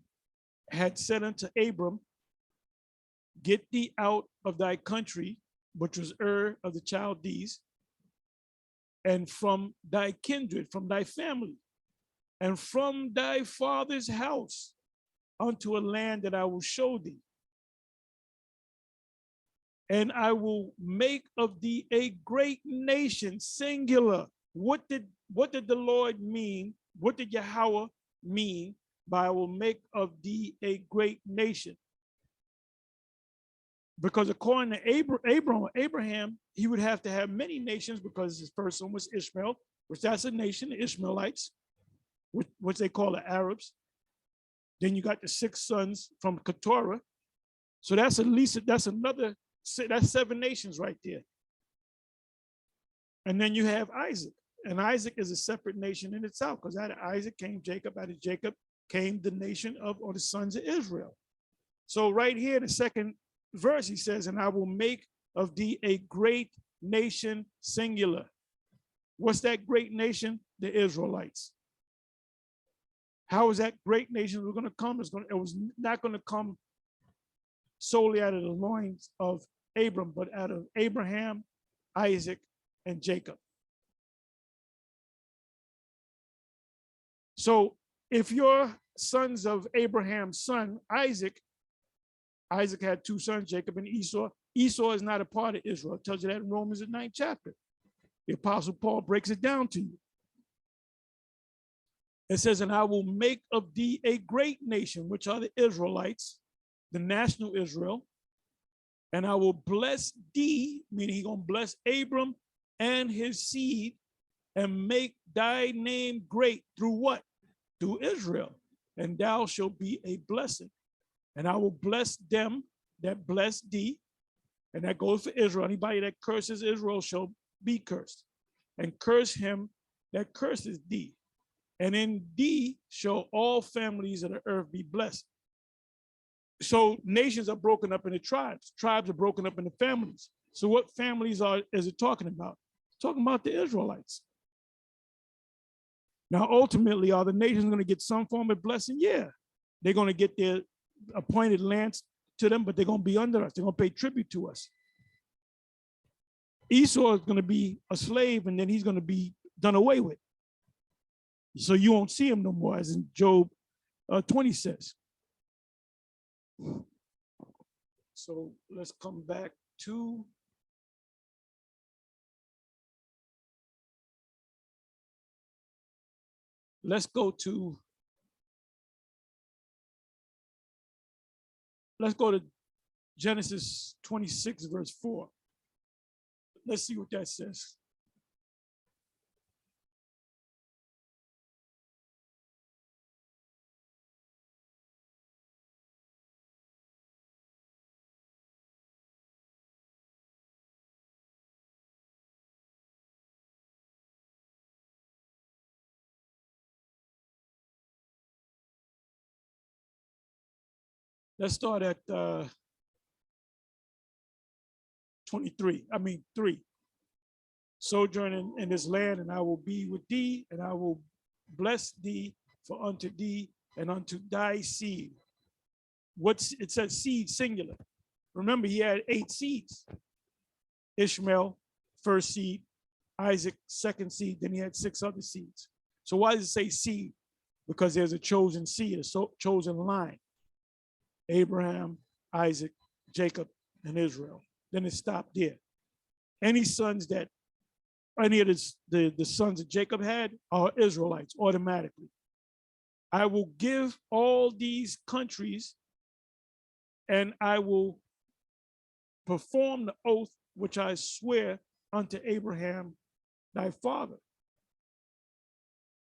had said unto Abram, get thee out of thy country, which was Ur of the Chaldees, and from thy kindred, from thy family, and from thy father's house, unto a land that I will show thee. And I will make of thee a great nation, singular. What did the Lord mean? What did Yahweh mean by I will make of thee a great nation? Because according to Abraham, he would have to have many nations, because his first son was Ishmael, which that's a nation, the Ishmaelites, which they call the Arabs. Then you got the 6 sons from Keturah. So that's 7 nations right there. And then you have Isaac. And Isaac is a separate nation in itself, because out of Isaac came Jacob, out of Jacob came the nation or the sons of Israel. So right here, the second verse, he says, and I will make of thee a great nation, singular. What's that great nation? The Israelites. How is that great nation going to come? It was not going to come solely out of the loins of Abram, but out of Abraham, Isaac, and Jacob. So if you're sons of Abraham's son, Isaac had 2 sons, Jacob and Esau. Esau is not a part of Israel. It tells you that in Romans, the 9th chapter. The Apostle Paul breaks it down to you. It says, and I will make of thee a great nation, which are the Israelites, the national Israel. And I will bless thee, meaning he's going to bless Abram and his seed, and make thy name great through what? Through Israel. And thou shalt be a blessing. And I will bless them that bless thee. And that goes for Israel. Anybody that curses Israel shall be cursed. And curse him that curses thee. And in thee shall all families of the earth be blessed. So nations are broken up into tribes. Tribes are broken up into families. So what families is it talking about? Talking about the Israelites. Now, ultimately, are the nations going to get some form of blessing? Yeah. They're going to get their appointed lands to them, but they're going to be under us. They're going to pay tribute to us. Esau is going to be a slave, and then he's going to be done away with. So you won't see him no more, as in Job 20 says. So let's come back to let's go to Genesis 26, verse 4. Let's see what that says. Let's start at 3. Sojourn in this land, and I will be with thee, and I will bless thee for unto thee and unto thy seed. It says seed singular. Remember, he had 8 seeds. Ishmael, first seed, Isaac, second seed, then he had 6 other seeds. So why does it say seed? Because there's a chosen seed, a chosen line. Abraham, Isaac, Jacob, and Israel. Then it stopped there. Any sons that any of the sons that Jacob had are Israelites automatically. I will give all these countries, and I will perform the oath which I swear unto Abraham, thy father.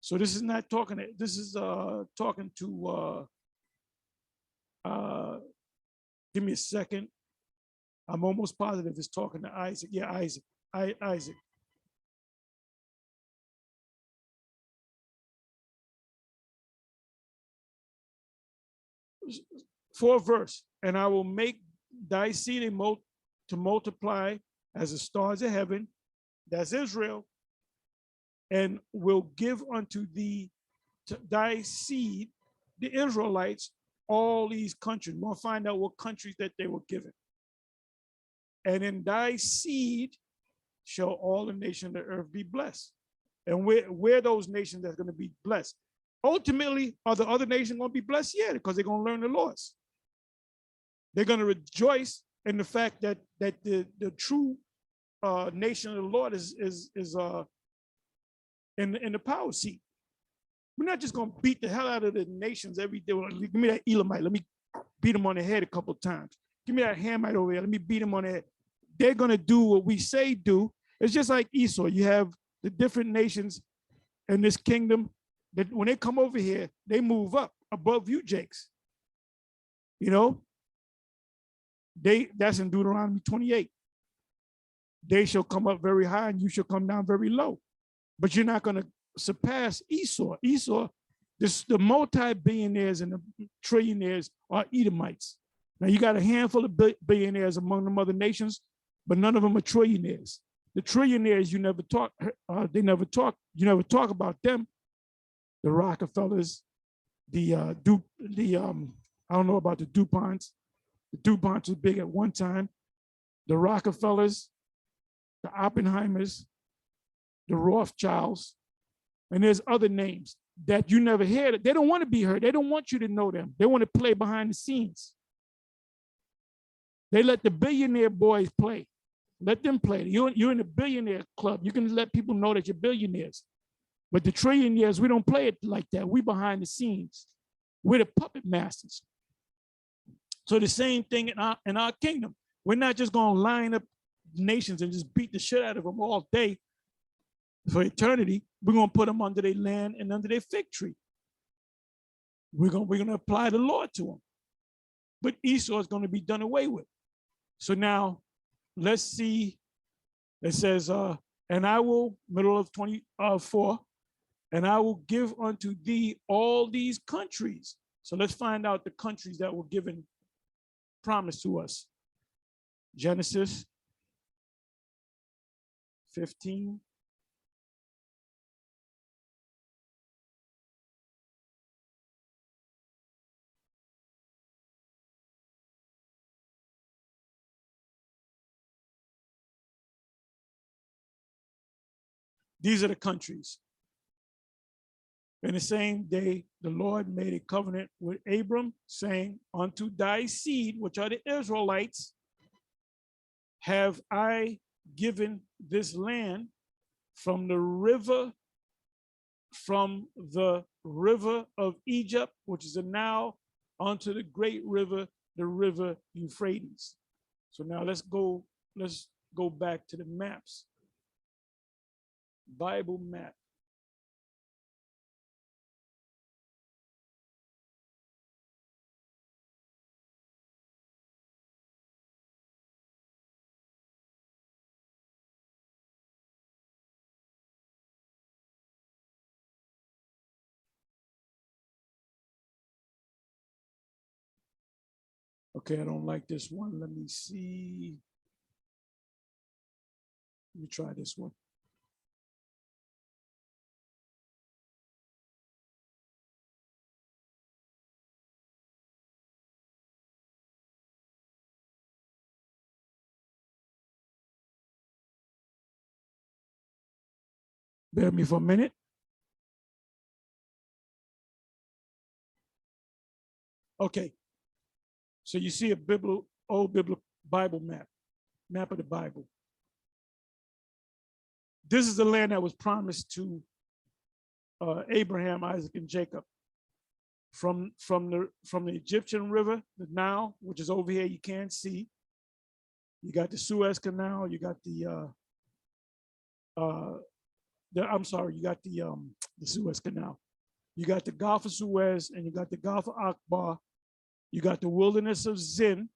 So this is not talking, this is talking to, give me a second. I'm almost positive it's talking to Isaac. Yeah, Isaac. Isaac. Fourth verse, and I will make thy seed to multiply as the stars of heaven, that's Israel, and will give unto thee, to thy seed, the Israelites, all these countries. We'll find out what countries that they were given. And in thy seed shall all the nations of the earth be blessed. And where those nations that's going to be blessed. Ultimately, are the other nations going to be blessed? Yeah, because they're going to learn the laws. They're going to rejoice in the fact that the true nation of the Lord is in the power seat. We're not just going to beat the hell out of the nations every day. Give me that Elamite. Let me beat him on the head a couple of times. Give me that Hamite over there. Let me beat him on the head. They're going to do what we say do. It's just like Esau. You have the different nations in this kingdom that when they come over here, they move up above you, Jakes. You know, that's in Deuteronomy 28. They shall come up very high and you shall come down very low. But you're not going to surpass Esau. The multi-billionaires and the trillionaires are Edomites. Now you got a handful of billionaires among them other nations, but none of them are trillionaires. The trillionaires, you never talk about them. The Rockefellers, I don't know about the DuPonts. The DuPonts was big at one time. The Rockefellers, the Oppenheimers, the Rothschilds, and there's other names that you never heard. They don't want to be heard. They don't want you to know them. They want to play behind the scenes. They let the billionaire boys play. Let them play. You're in the billionaire club. You can let people know that you're billionaires. But the trillionaires, we don't play it like that. We behind the scenes. We're the puppet masters. So the same thing in our kingdom. We're not just going to line up nations and just beat the shit out of them all day for eternity. We're going to put them under their land and under their fig tree. We're going to apply the law to them. But Esau is going to be done away with. So now let's see. It says, and I will, middle of 24, and I will give unto thee all these countries. So let's find out the countries that were given promise to us. Genesis 15. These are the countries. In the same day, the Lord made a covenant with Abram, saying, unto thy seed, which are the Israelites, have I given this land from the river of Egypt, which is the Nile, onto the great river, the river Euphrates. So now let's go back to the maps. Bible map. Okay, I don't like this one. Let me see. Let me try this one. Bear with me for a minute. Okay. So you see a old biblical Bible map of the Bible. This is the land that was promised to Abraham, Isaac, and Jacob. From the Egyptian river, the Nile, which is over here, you can't see. You got the Suez Canal. You got you got the Suez Canal. You got the Gulf of Suez, and you got the Gulf of Akbar. You got the wilderness of Zin.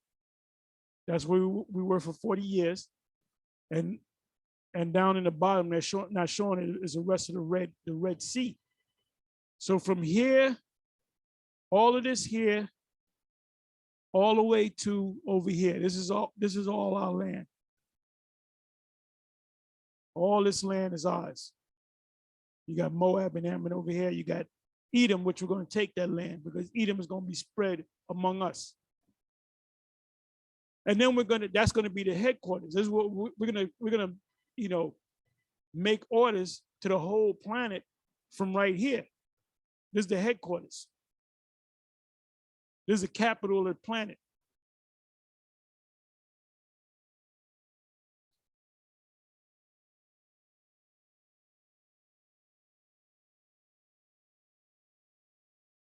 That's where we were for 40 years. And down in the bottom, they're not showing it, is the rest of the Red Sea. So from here, all of this here, all the way to over here. This is all our land. All this land is ours. You got Moab and Ammon over here. You got Edom, which we're going to take that land because Edom is going to be spread among us. And then that's going to be the headquarters. This is what we're going to, make orders to the whole planet from right here. This is the headquarters. This is the capital of the planet.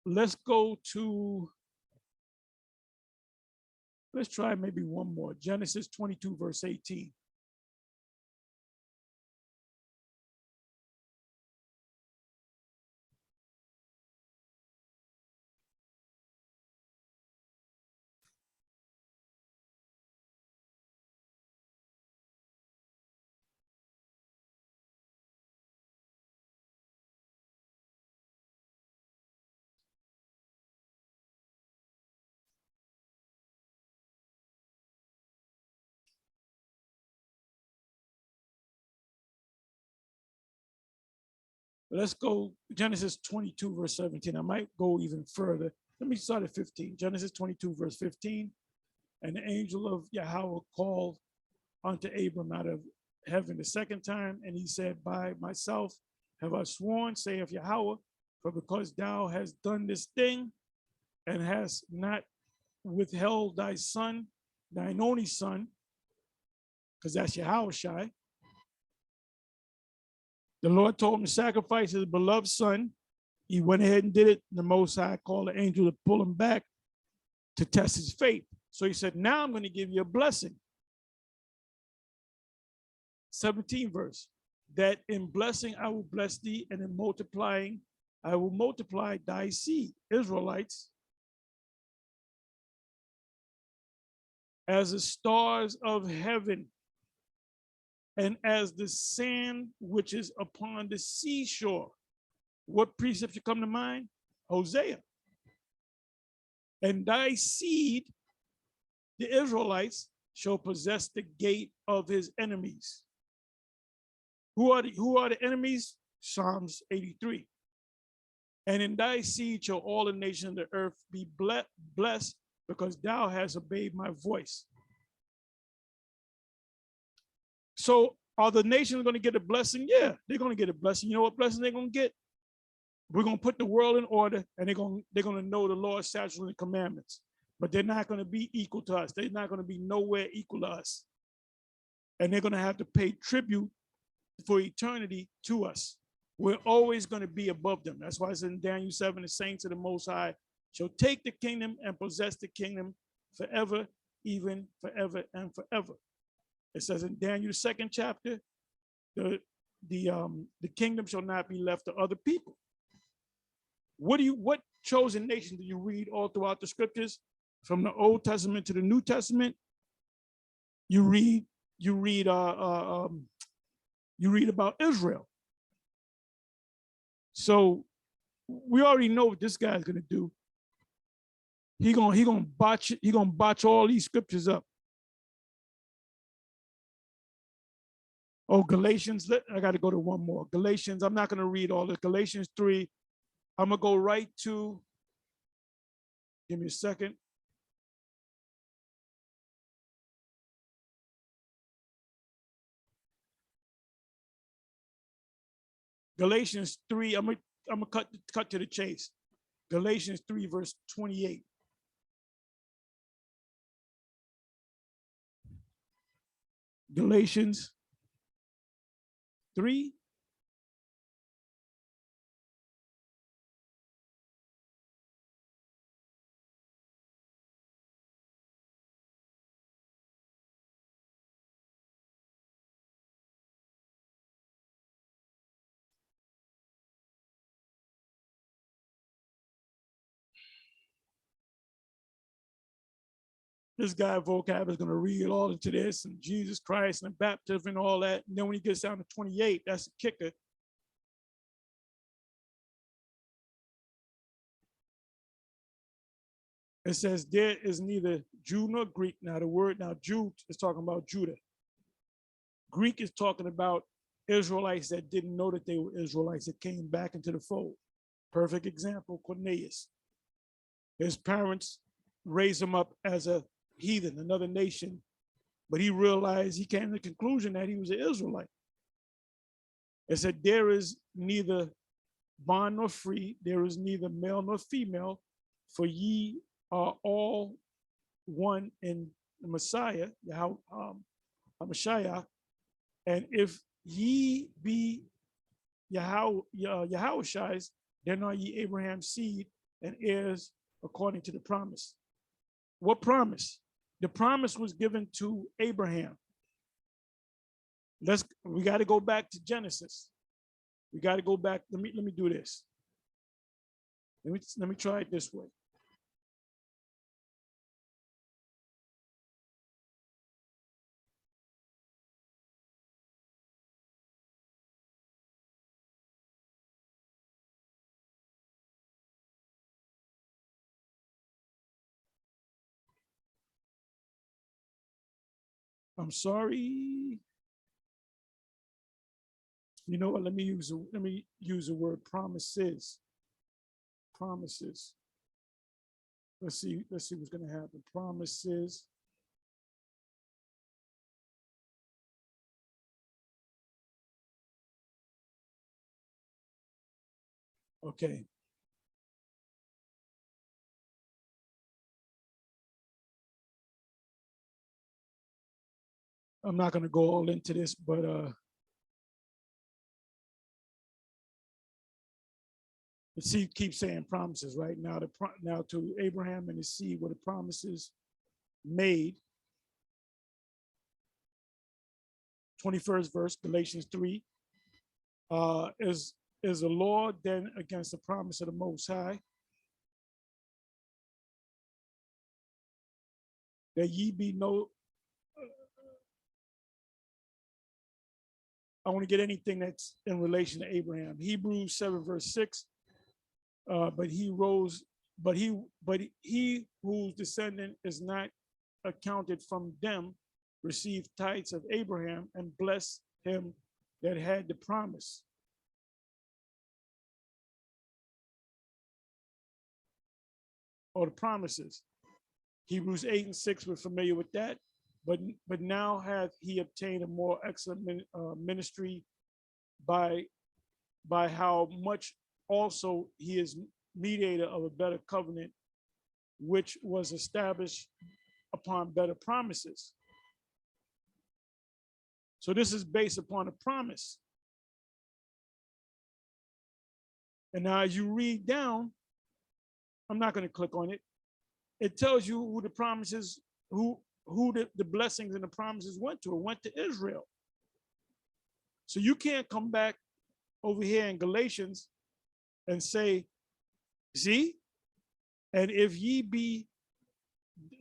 Let's try maybe one more. Genesis 22, verse 18. Let's go Genesis 22, verse 17. I might go even further. Let me start at 15. Genesis 22, verse 15. And the angel of Yahweh called unto Abram out of heaven the second time, and he said, by myself have I sworn, saith Yahweh, for because thou hast done this thing, and hast not withheld thy son, thine only son, because that's Yahweh Shai. The Lord told him to sacrifice his beloved son. He went ahead and did it. The Most High called the angel to pull him back to test his faith. So he said, now I'm going to give you a blessing. 17 verse, that in blessing I will bless thee, and in multiplying I will multiply thy seed, Israelites, as the stars of heaven, and as the sand which is upon the seashore. What precept should come to mind? Hosea. And thy seed, the Israelites, shall possess the gate of his enemies. Who are the enemies? Psalms 83. And in thy seed shall all the nations of the earth be blessed, because thou hast obeyed my voice. So are the nations going to get a blessing? Yeah, they're going to get a blessing. You know what blessing they're going to get? We're going to put the world in order, and they're going to know the Lord's statutes and commandments. But they're not going to be equal to us. They're not going to be nowhere equal to us. And they're going to have to pay tribute for eternity to us. We're always going to be above them. That's why it's in Daniel 7, the saints of the Most High shall take the kingdom and possess the kingdom forever, even forever and forever. It says in Daniel 2nd chapter, the kingdom shall not be left to other people. What chosen nation do you read all throughout the scriptures? From the Old Testament to the New Testament, you read about Israel. So we already know what this guy's gonna do. He gonna botch all these scriptures up. Oh, Galatians, I got to go to one more. Galatians, I'm not going to read all this. Galatians 3, I'm going to go right to, give me a second. Galatians 3, I'm going to cut to the chase. Galatians 3, verse 28. Galatians 3. This guy Vocab is going to read all into this and Jesus Christ and baptism and all that. And then when he gets down to 28, that's the kicker. It says there is neither Jew nor Greek. Now the word Jew is talking about Judah. Greek is talking about Israelites that didn't know that they were Israelites that came back into the fold. Perfect example, Cornelius. His parents raised him up as a heathen, another nation, but he realized, he came to the conclusion that he was an Israelite. It said there is neither bond nor free, there is neither male nor female, for ye are all one in the Messiah, Messiah. And if ye be Yahushai's, then are ye Abraham's seed and heirs according to the promise. What promise? The promise was given to Abraham. We got to go back to Genesis. We got to go back. Let me do this. Let me try it this way. I'm sorry. You know what? Let me use the word promises. Promises. Let's see what's going to happen. Promises. Okay. I'm not going to go all into this, but let's see, keep saying promises, right? Now to Abraham and his seed were the promises made. 21st verse, Galatians 3. Is the Lord then against the promise of the Most High? That ye be no, I want to get anything that's in relation to Abraham. Hebrews 7 verse 6. But he whose descendant is not accounted from them received tithes of Abraham and blessed him that had the promise. Or the promises. Hebrews 8 and 6, we're familiar with that. But now hath he obtained a more excellent ministry by how much also he is mediator of a better covenant, which was established upon better promises. So this is based upon a promise. And now as you read down, I'm not going to click on it. It tells you who the promises, who the blessings and the promises went to. It went to Israel. So you can't come back over here in Galatians and say, see, and if ye be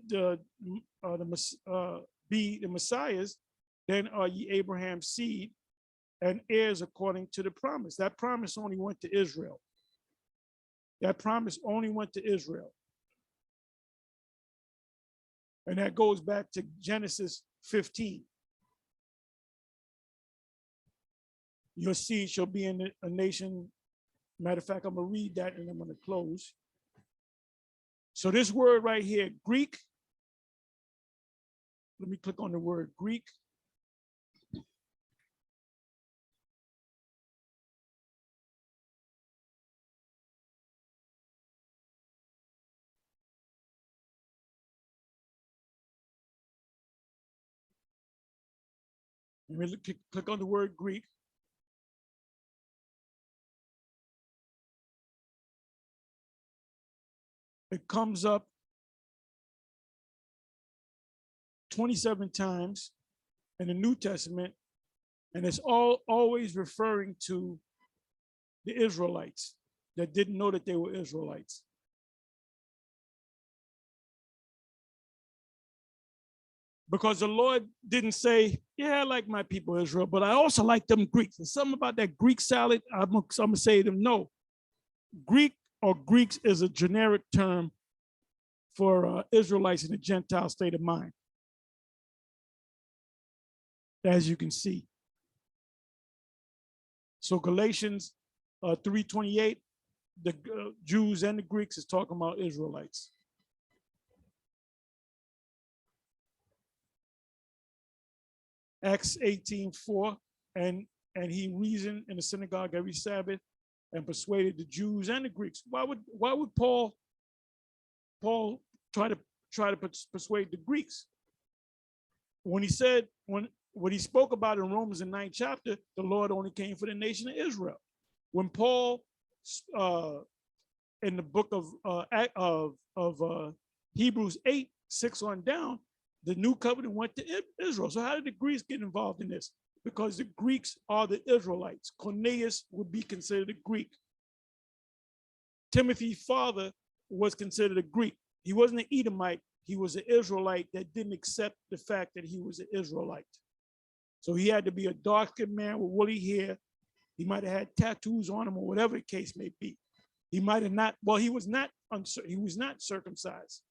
the Messiahs, then are ye Abraham's seed and heirs according to the promise. That promise only went to Israel. That promise only went to Israel. And that goes back to Genesis 15. Your seed shall be in a nation. Matter of fact, I'm going to read that and I'm going to close. So this word right here, Greek. Let me click on the word Greek. Let me click on the word Greek. It comes up 27 times in the New Testament, and it's always referring to the Israelites that didn't know that they were Israelites. Because the Lord didn't say, yeah, I like my people Israel, but I also like them Greeks. And something about that Greek salad, I'm gonna say to them, no. Greek or Greeks is a generic term for Israelites in the Gentile state of mind, as you can see. So Galatians 3:28, the Jews and the Greeks is talking about Israelites. Acts 18:4, and he reasoned in the synagogue every Sabbath and persuaded the Jews and the Greeks. Why would Paul try to persuade the Greeks? When he said, what he spoke about in Romans in 9th chapter, the Lord only came for the nation of Israel. When Paul in the book of Hebrews 8:6 on down, the new covenant went to Israel. So how did the Greeks get involved in this? Because the Greeks are the Israelites. Cornelius would be considered a Greek. Timothy's father was considered a Greek. He wasn't an Edomite. He was an Israelite that didn't accept the fact that he was an Israelite. So he had to be a dark-skinned man with woolly hair. He might have had tattoos on him or whatever the case may be. He might have not, well, he was not circumcised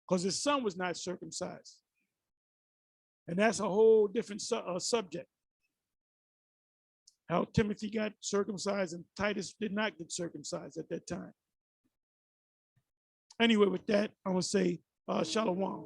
because his son was not circumcised. And that's a whole different subject. How Timothy got circumcised and Titus did not get circumcised at that time. Anyway, with that, I'm going to say shalom.